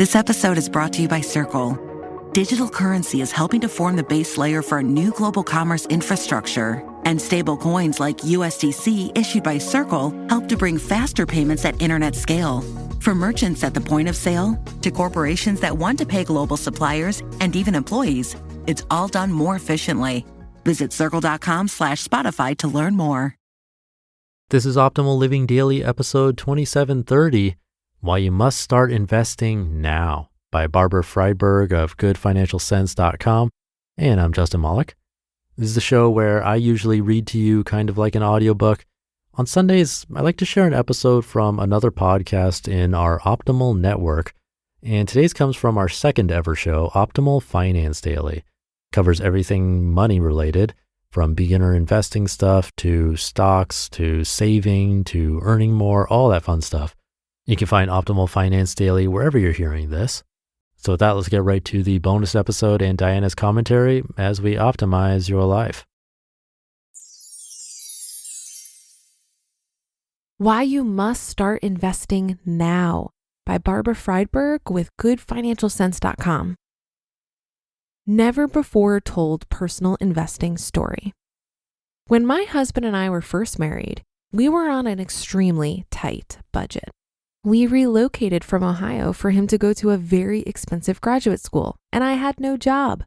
This episode is brought to you by Circle. Digital currency is helping to form the base layer for a new global commerce infrastructure, and stable coins like USDC issued by Circle help to bring faster payments at internet scale. From merchants at the point of sale to corporations that want to pay global suppliers and even employees, it's all done more efficiently. Visit circle.com/Spotify to learn more. This is Optimal Living Daily, episode 2730, Why You Must Start Investing Now, by Barbara Friedberg of goodfinancialsense.com. And I'm Justin Malik. This is the show where I usually read to you kind of like an audiobook. On Sundays, I like to share an episode from another podcast in our Optimal network. And today's comes from our second ever show, Optimal Finance Daily. Covers everything money related, from beginner investing stuff to stocks to saving to earning more, all that fun stuff. You can find Optimal Finance Daily wherever you're hearing this. So with that, let's get right to the bonus episode and Diana's commentary as we optimize your life. Why You Must Start Investing Now, by Barbara Friedberg with goodfinancialsense.com. Never before told personal investing story. When my husband and I were first married, we were on an extremely tight budget. We relocated from Ohio for him to go to a very expensive graduate school, and I had no job.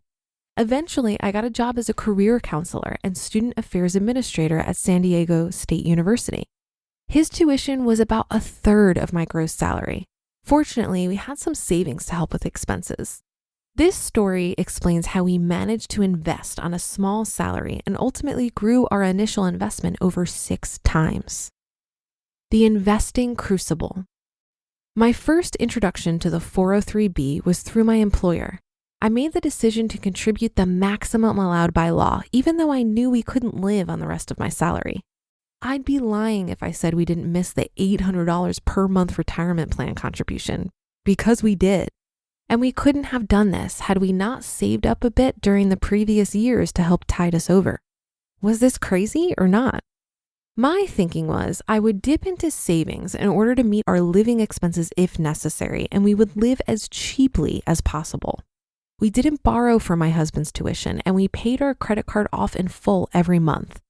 Eventually, I got a job as a career counselor and student affairs administrator at San Diego State University. His tuition was about a third of my gross salary. Fortunately, we had some savings to help with expenses. This story explains how we managed to invest on a small salary and ultimately grew our initial investment over 6 times. The investing crucible. My first introduction to the 403(b) was through my employer. I made the decision to contribute the maximum allowed by law, even though I knew we couldn't live on the rest of my salary. I'd be lying if I said we didn't miss the $800 per month retirement plan contribution, because we did. And we couldn't have done this had we not saved up a bit during the previous years to help tide us over. Was this crazy or not? My thinking was I would dip into savings in order to meet our living expenses if necessary, and we would live as cheaply as possible. We didn't borrow for my husband's tuition, and we paid our credit card off in full every month.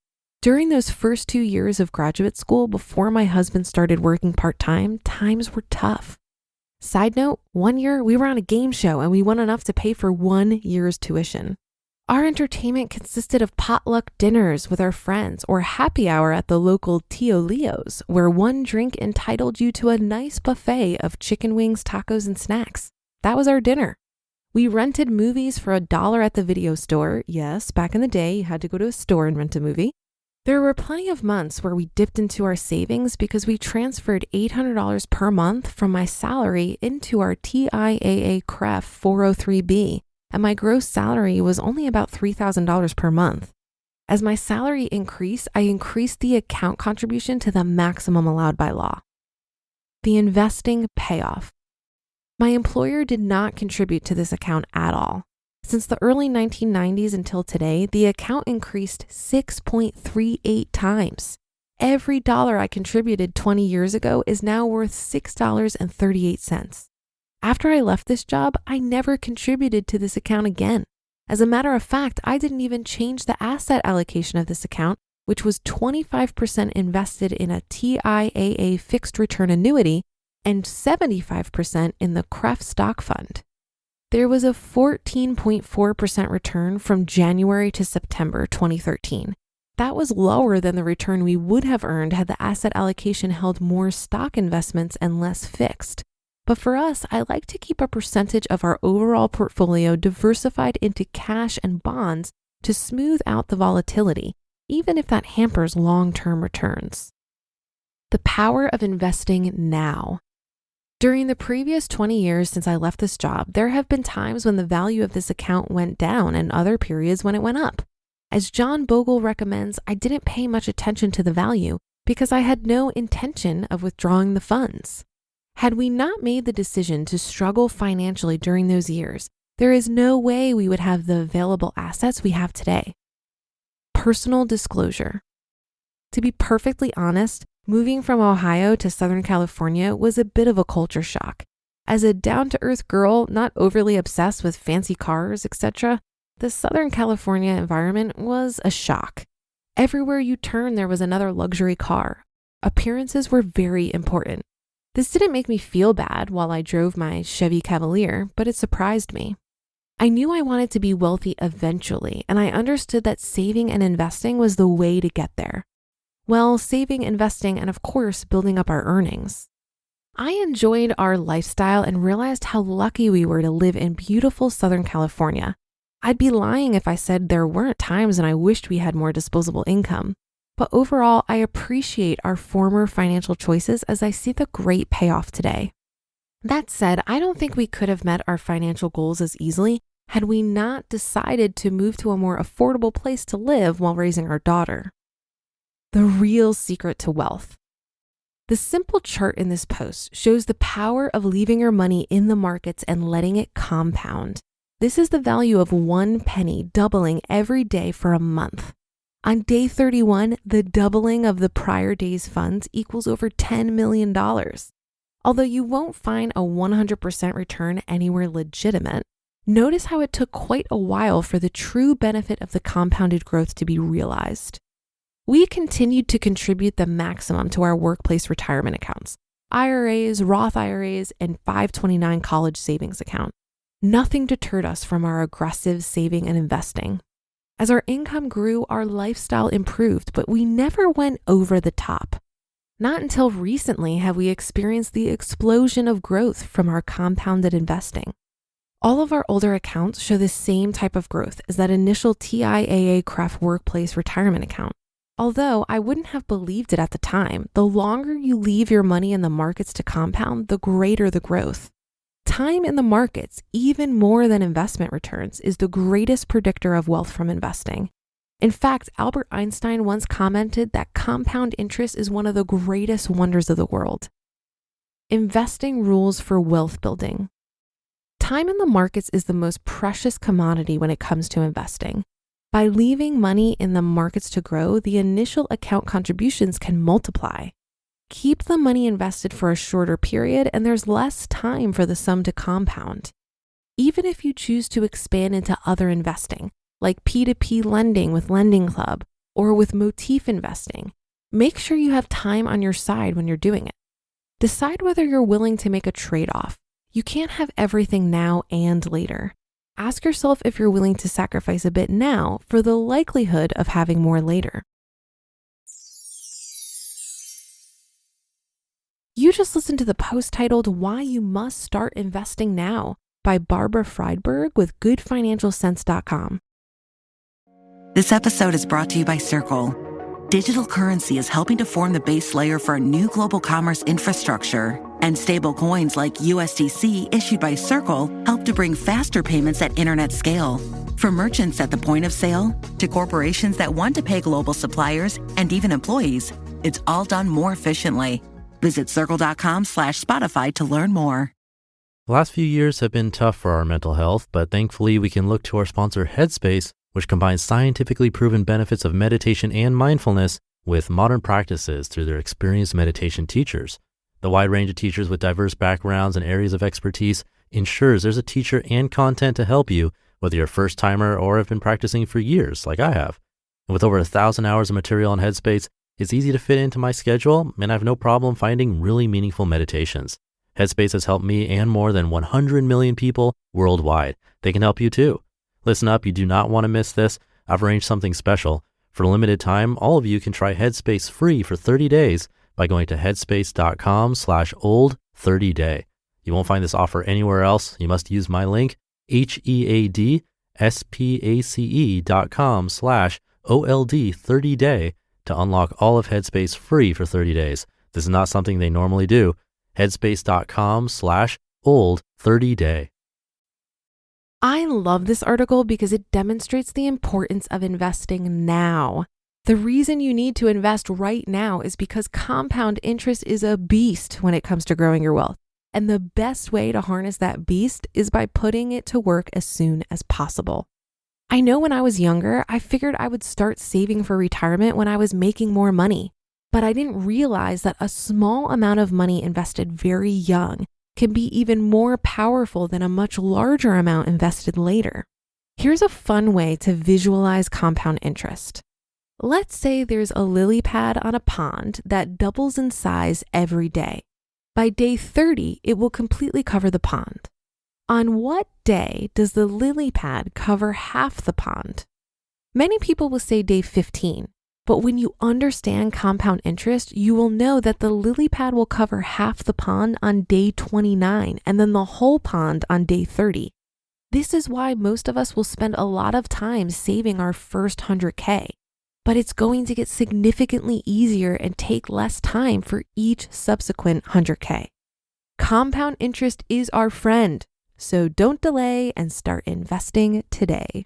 During those first 2 years of graduate school before my husband started working part-time, times were tough. Side note, 1 year we were on a game show and we won enough to pay for 1 year's tuition. Our entertainment consisted of potluck dinners with our friends or happy hour at the local Tio Leo's, where one drink entitled you to a nice buffet of chicken wings, tacos, and snacks. That was our dinner. We rented movies for $1 at the video store. Yes, back in the day, you had to go to a store and rent a movie. There were plenty of months where we dipped into our savings because we transferred $800 per month from my salary into our TIAA-CREF 403(b), and my gross salary was only about $3,000 per month. As my salary increased, I increased the account contribution to the maximum allowed by law. The investing payoff. My employer did not contribute to this account at all. Since the early 1990s until today, the account increased 6.38 times. Every dollar I contributed 20 years ago is now worth $6.38. After I left this job, I never contributed to this account again. As a matter of fact, I didn't even change the asset allocation of this account, which was 25% invested in a TIAA fixed return annuity and 75% in the CREF stock fund. There was a 14.4% return from January to September 2013. That was lower than the return we would have earned had the asset allocation held more stock investments and less fixed. But for us, I like to keep a percentage of our overall portfolio diversified into cash and bonds to smooth out the volatility, even if that hampers long-term returns. The power of investing now. During the previous 20 years since I left this job, there have been times when the value of this account went down and other periods when it went up. As John Bogle recommends, I didn't pay much attention to the value because I had no intention of withdrawing the funds. Had we not made the decision to struggle financially during those years, there is no way we would have the available assets we have today. Personal disclosure. To be perfectly honest, moving from Ohio to Southern California was a bit of a culture shock. As a down-to-earth girl, not overly obsessed with fancy cars, etc., the Southern California environment was a shock. Everywhere you turned, there was another luxury car. Appearances were very important. This didn't make me feel bad while I drove my Chevy Cavalier, but it surprised me. I knew I wanted to be wealthy eventually, and I understood that saving and investing was the way to get there. Well, saving, investing, and of course, building up our earnings. I enjoyed our lifestyle and realized how lucky we were to live in beautiful Southern California. I'd be lying if I said there weren't times when I wished we had more disposable income. But overall, I appreciate our former financial choices as I see the great payoff today. That said, I don't think we could have met our financial goals as easily had we not decided to move to a more affordable place to live while raising our daughter. The real secret to wealth. The simple chart in this post shows the power of leaving your money in the markets and letting it compound. This is the value of 1 penny doubling every day for a month. On day 31, the doubling of the prior day's funds equals over $10 million. Although you won't find a 100% return anywhere legitimate, notice how it took quite a while for the true benefit of the compounded growth to be realized. We continued to contribute the maximum to our workplace retirement accounts, IRAs, Roth IRAs, and 529 college savings account. Nothing deterred us from our aggressive saving and investing. As our income grew, our lifestyle improved, but we never went over the top. Not until recently have we experienced the explosion of growth from our compounded investing. All of our older accounts show the same type of growth as that initial TIAA-CREF workplace retirement account. Although I wouldn't have believed it at the time, the longer you leave your money in the markets to compound, the greater the growth. Time in the markets, even more than investment returns, is the greatest predictor of wealth from investing. In fact, Albert Einstein once commented that compound interest is one of the greatest wonders of the world. Investing rules for wealth building. Time in the markets is the most precious commodity when it comes to investing. By leaving money in the markets to grow, the initial account contributions can multiply. Keep the money invested for a shorter period, and there's less time for the sum to compound. Even if you choose to expand into other investing, like P2P lending with Lending Club or with motif investing, make sure you have time on your side when you're doing it. Decide whether you're willing to make a trade-off. You can't have everything now and later. Ask yourself if you're willing to sacrifice a bit now for the likelihood of having more later. You just listened to the post titled "Why You Must Start Investing Now" by Barbara Friedberg with GoodFinancialSense.com. This episode is brought to you by Circle. Digital currency is helping to form the base layer for a new global commerce infrastructure, and stable coins like USDC issued by Circle help to bring faster payments at internet scale. From merchants at the point of sale to corporations that want to pay global suppliers and even employees, it's all done more efficiently. Visit circle.com/Spotify to learn more. The last few years have been tough for our mental health, but thankfully we can look to our sponsor Headspace, which combines scientifically proven benefits of meditation and mindfulness with modern practices through their experienced meditation teachers. The wide range of teachers with diverse backgrounds and areas of expertise ensures there's a teacher and content to help you, whether you're a first timer or have been practicing for years like I have. And with over 1,000 hours of material on Headspace, it's easy to fit into my schedule, and I have no problem finding really meaningful meditations. Headspace has helped me and more than 100 million people worldwide. They can help you too. Listen up, you do not want to miss this. I've arranged something special. For a limited time, all of you can try Headspace free for 30 days by going to headspace.com/old30day. You won't find this offer anywhere else. You must use my link, headspace.com/OLD30day to unlock all of Headspace free for 30 days. This is not something they normally do. Headspace.com/old30day. I love this article because it demonstrates the importance of investing now. The reason you need to invest right now is because compound interest is a beast when it comes to growing your wealth. And the best way to harness that beast is by putting it to work as soon as possible. I know when I was younger, I figured I would start saving for retirement when I was making more money. But I didn't realize that a small amount of money invested very young can be even more powerful than a much larger amount invested later. Here's a fun way to visualize compound interest. Let's say there's a lily pad on a pond that doubles in size every day. By day 30, it will completely cover the pond. On what day does the lily pad cover half the pond? Many people will say day 15, but when you understand compound interest, you will know that the lily pad will cover half the pond on day 29 and then the whole pond on day 30. This is why most of us will spend a lot of time saving our first 100K, but it's going to get significantly easier and take less time for each subsequent 100K. Compound interest is our friend, so don't delay and start investing today.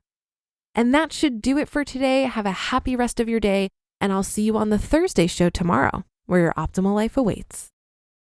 And that should do it for today. Have a happy rest of your day, and I'll see you on the Thursday show tomorrow, where your optimal life awaits.